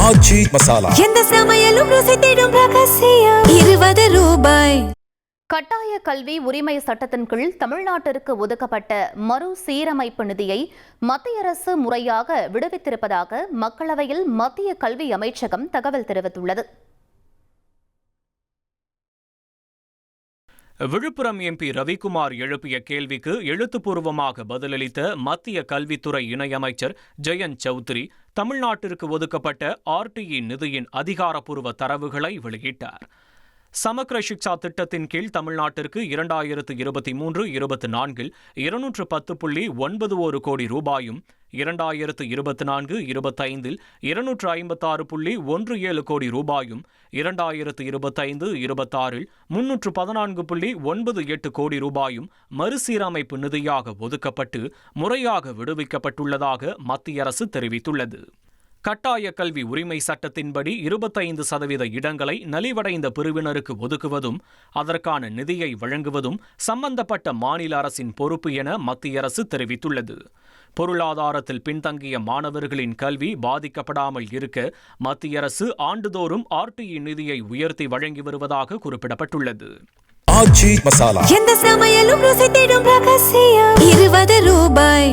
ஆச்சி மசாலா. எந்த சமையலும் ருசி தேடும் ரகசியம். 20 ரூபாய். கட்டாய கல்வி உரிமை சட்டத்தின் கீழ் தமிழ்நாட்டிற்கு ஒதுக்கப்பட்ட மறு சீரமைப்பு நிதியை மத்திய அரசு முறையாக விடுவித்திருப்பதாக மக்களவையில் மத்திய கல்வி அமைச்சகம் தகவல் தெரிவித்துள்ளது. விழுப்புரம் எம்பி ரவிக்குமார் எழுப்பிய கேள்விக்கு எழுத்துப்பூர்வமாக பதிலளித்த மத்திய கல்வித்துறை இணையமைச்சர் ஜெயந்த் சௌத்ரி தமிழ்நாட்டிற்கு ஒதுக்கப்பட்ட RTE நிதியின் அதிகாரப்பூர்வ தரவுகளை வெளியிட்டார். சமக்ர சிக்ஷா திட்டத்தின் கீழ் தமிழ்நாட்டிற்கு 2023-24 210.91 கோடி ரூபாயும் 2024-25 256.17 கோடி ரூபாயும் 2025-26 314.98 கோடி ரூபாயும் மறுசீரமைப்பு நிதியாக ஒதுக்கப்பட்டு முறையாக விடுவிக்கப்பட்டுள்ளதாக மத்திய அரசு தெரிவித்துள்ளது. கட்டாய கல்வி உரிமை சட்டத்தின்படி 25% இடங்களை நலிவடைந்த பிரிவினருக்கு ஒதுக்குவதும் அதற்கான நிதியை வழங்குவதும் சம்பந்தப்பட்ட மாநில அரசின் பொறுப்பு என மத்திய அரசு தெரிவித்துள்ளது. பொருளாதாரத்தில் பின்தங்கிய மாணவர்களின் கல்வி பாதிக்கப்படாமல் இருக்க மத்திய அரசு ஆண்டுதோறும் RTE நிதியை உயர்த்தி வழங்கி வருவதாக குறிப்பிடப்பட்டுள்ளது. ஆச்சி மசாலா. எந்த சமையலும் ருசி தேடும் ரகசியம். 20 ரூபாய்.